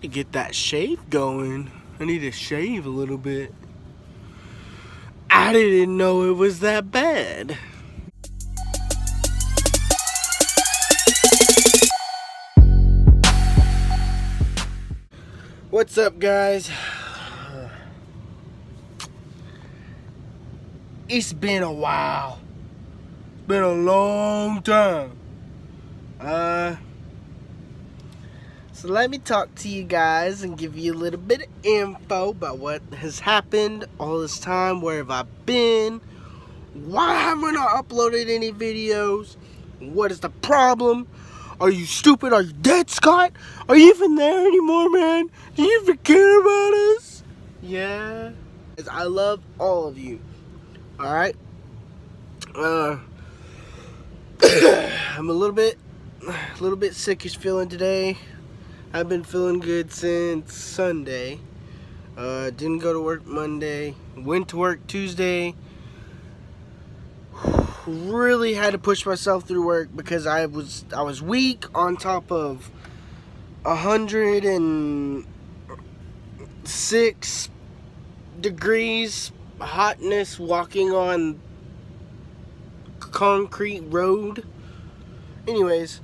to get that shave going. I need to shave a little bit. I didn't know it was that bad. What's up, guys? It's been a while. It's been a long time. So let me talk to you guys and give you a little bit of info about what has happened all this time. Where have I been? Why haven't I uploaded any videos? What is the problem? Are you stupid? Are you dead, Scott? Are you even there anymore, man? Do you even care about us? Yeah. I love all of you. Alright? I'm a little bit sickish feeling today. I've been feeling good since Sunday. Didn't go to work Monday. Went to work Tuesday. Really had to push myself through work because I was weak, on top of 106 degrees hotness, walking on concrete road. Anyways,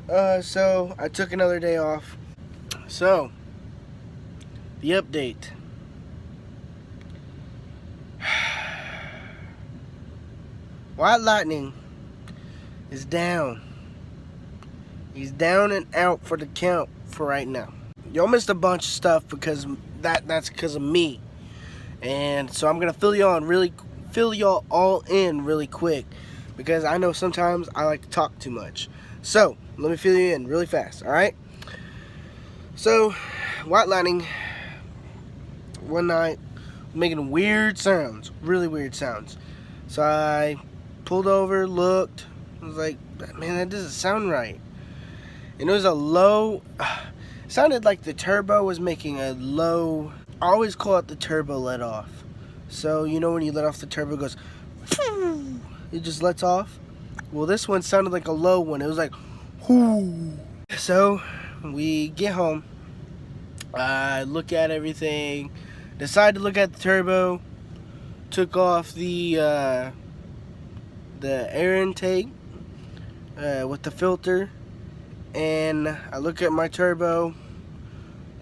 so I took another day off. So the update. White Lightning is down. He's down and out for the count for right now. Y'all missed a bunch of stuff because that's because of me. And so I'm gonna fill y'all all in really quick, because I know sometimes I like to talk too much. So let me fill you in really fast, alright? So White Lightning one night making weird sounds, really weird sounds. So I pulled over, looked, I was like, man, that doesn't sound right. And it was a low, it sounded like the turbo was making a low, I always call it the turbo let off. So you know when you let off the turbo, it goes, it just lets off. Well, this one sounded like a low one. It was like, whoo. So we get home, I look at everything, decide to look at the turbo, took off the air intake with the filter, and I look at my turbo,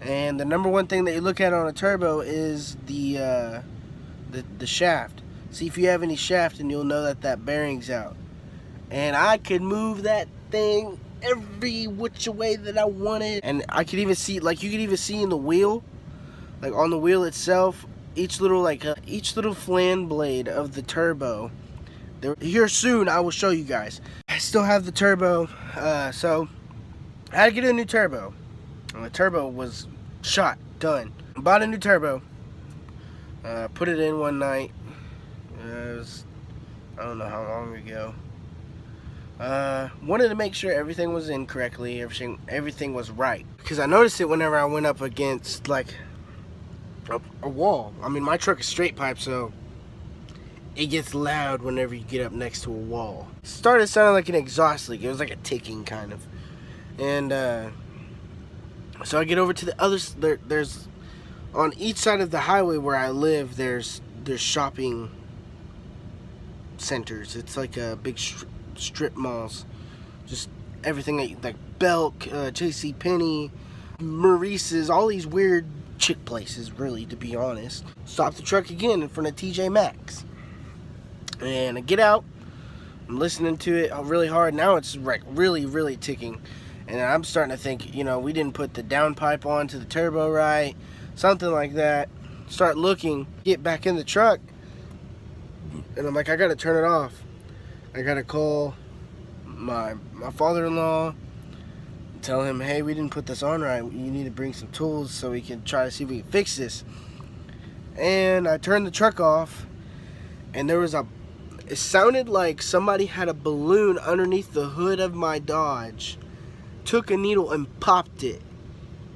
and the number one thing that you look at on a turbo is the shaft. See if you have any shaft, and you'll know that bearing's out. And I could move that thing every which way that I wanted, and I could even see, like, you could even see in the wheel, like on the wheel itself, each little flan blade of the turbo. Here soon I will show you guys. I still have the turbo, so I had to get a new turbo. And the turbo was shot, done. Bought a new turbo, put it in one night. It was, I don't know how long ago. Wanted to make sure everything was in correctly, everything was right, because I noticed it whenever I went up against like a wall. I mean, my truck is straight pipe, so it gets loud whenever you get up next to a wall. It started sounding like an exhaust leak. It was like a ticking kind of. And so I get over to the other. There's on each side of the highway where I live. There's shopping centers. It's like a big strip malls. Just everything like Belk, JCPenney, Maurice's, all these weird chick places, really, to be honest. Stop the truck again in front of TJ Maxx. And I get out, I'm listening to it really hard. Now it's like really ticking. And I'm starting to think, you know, we didn't put the downpipe onto the turbo right, something like that. Start looking, get back in the truck, and I'm like, I gotta turn it off. I gotta call my father-in-law, tell him, hey, we didn't put this on right. You need to bring some tools so we can try to see if we can fix this. And I turned the truck off, and there was it sounded like somebody had a balloon underneath the hood of my Dodge, took a needle and popped it.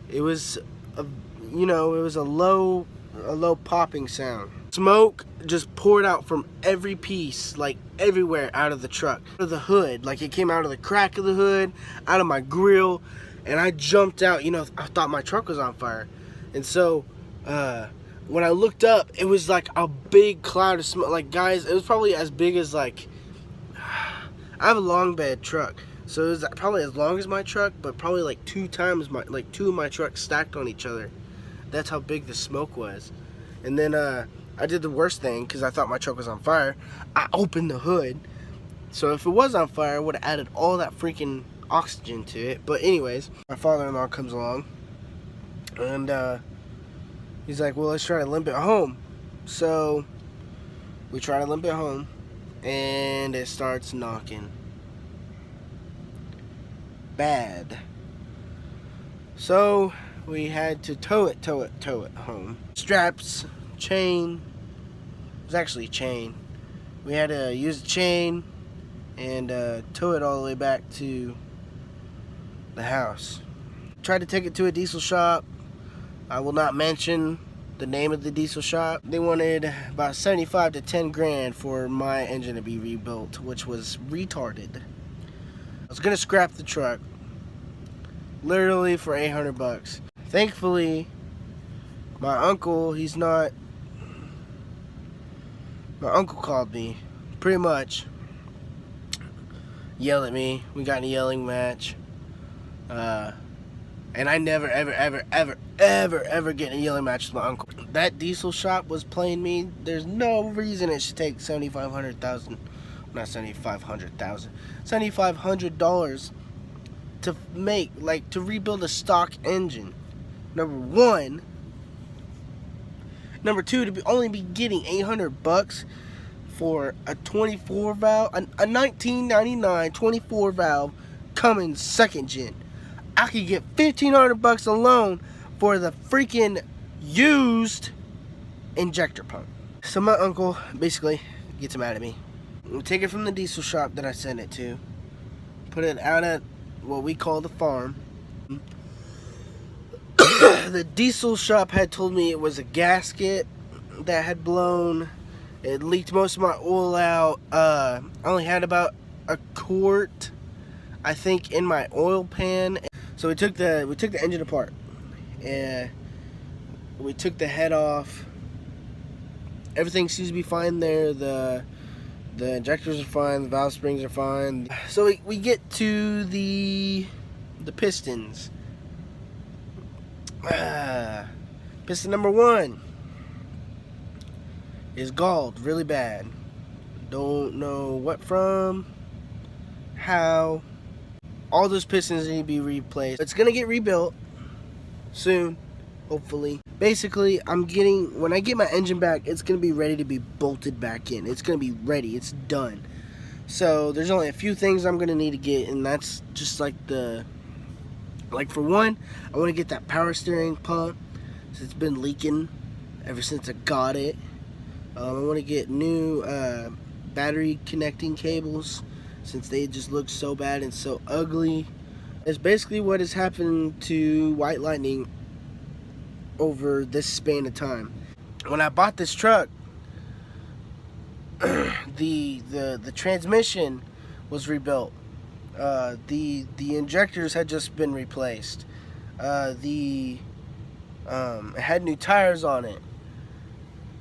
It was a low popping sound. Smoke just poured out from every piece, like everywhere out of the truck. Out of the hood, like it came out of the crack of the hood, out of my grill, and I jumped out. You know, I thought my truck was on fire. And so when I looked up, it was like a big cloud of smoke. Like, guys, it was probably as big as, like, I have a long bed truck, so it was probably as long as my truck, but probably like two of my trucks stacked on each other. That's how big the smoke was. And then I did the worst thing, because I thought my truck was on fire. I opened the hood, so if it was on fire, I would have added all that freaking oxygen to it. But anyways, my father-in-law comes along, and he's like, well, let's try to limp it home. So we try to limp it home, and it starts knocking bad. So we had to tow it home. Straps, chain. It was actually a chain. We had to use the chain and tow it all the way back to the house. Tried to take it to a diesel shop. I will not mention the name of the diesel shop. They wanted about 75 to 10 grand for my engine to be rebuilt, which was retarded. I was gonna scrap the truck, literally for 800 bucks. Thankfully, my uncle called me, pretty much yelled at me. We got in a yelling match. And I never, ever get in a yelling match with my uncle. That diesel shop was playing me. There's no reason it should take $7,500 to make, like, to rebuild a stock engine. Number one. Number two, to only be getting 800 bucks for a 24 valve, a 1999 24 valve Cummins second gen. I could get 1,500 bucks alone for the freaking used injector pump. So my uncle basically gets mad at me. We take it from the diesel shop that I sent it to, put it out at what we call the farm. The diesel shop had told me it was a gasket that had blown. It leaked most of my oil out. I only had about a quart, I think, in my oil pan. So we took the engine apart, and we took the head off. Everything seems to be fine there. The injectors are fine. The valve springs are fine. So we get to the pistons. Piston number one is galled really bad. Don't know what from, how. All those pistons need to be replaced. It's gonna get rebuilt soon, hopefully. Basically, when I get my engine back, it's gonna be ready to be bolted back in. It's gonna be ready. It's done. So there's only a few things I'm gonna need to get, and that's just like for one, I want to get that power steering pump, since it's been leaking ever since I got it. I want to get new battery connecting cables, since they just look so bad and so ugly. It's basically what has happened to White Lightning over this span of time. When I bought this truck, the transmission was rebuilt. The injectors had just been replaced. It had new tires on it.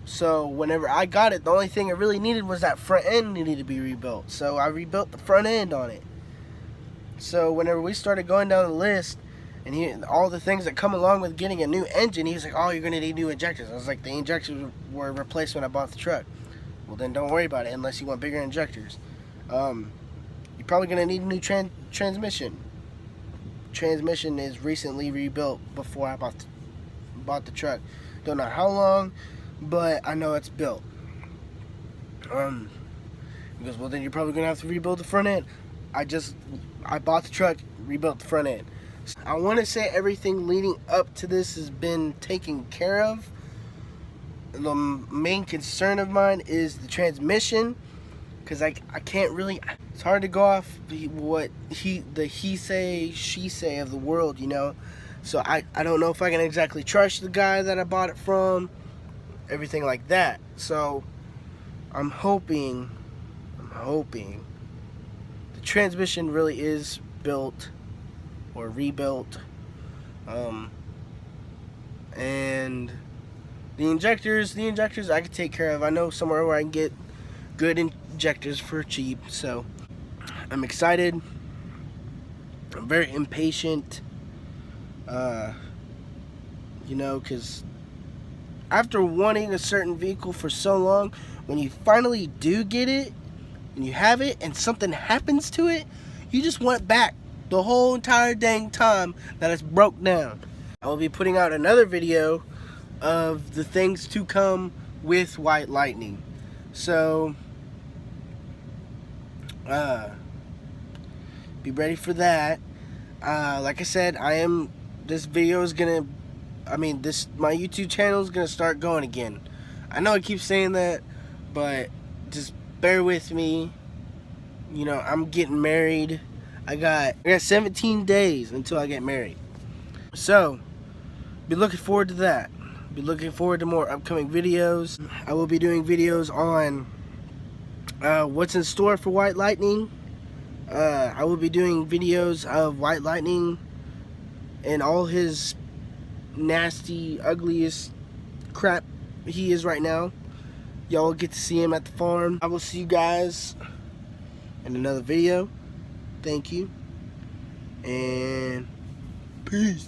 So whenever I got it, the only thing it really needed was that front end needed to be rebuilt. So I rebuilt the front end on it. So whenever we started going down the list, and all the things that come along with getting a new engine, he was like, oh, you're going to need new injectors. I was like, the injectors were replaced when I bought the truck. Well, then don't worry about it unless you want bigger injectors. You're probably going to need a new transmission. Transmission is recently rebuilt before I bought the truck. Don't know how long, but I know it's built. He goes, well, then you're probably going to have to rebuild the front end. I bought the truck, rebuilt the front end. I want to say everything leading up to this has been taken care of. The main concern of mine is the transmission, because I can't really, it's hard to go off what he say, she say of the world, you know. So I don't know if I can exactly trust the guy that I bought it from. everything like that. So I'm hoping the transmission really is built or rebuilt, and the injectors I can take care of. I know somewhere where I can get good injectors for cheap. So I'm excited. I'm very impatient, you know, because after wanting a certain vehicle for so long, when you finally do get it and you have it and something happens to it, you just want it back the whole entire dang time that it's broke down. I will be putting out another video of the things to come with White Lightning. So be ready for that. Like I said, this video is gonna, my YouTube channel is gonna start going again. I know I keep saying that, but just bear with me. You know, I'm getting married. I got 17 days until I get married. So be looking forward to that. Be looking forward to more upcoming videos. I will be doing videos on what's in store for White Lightning. I will be doing videos of White Lightning and all his nasty, ugliest crap he is right now. Y'all will get to see him at the farm. I will see you guys in another video. Thank you. And peace.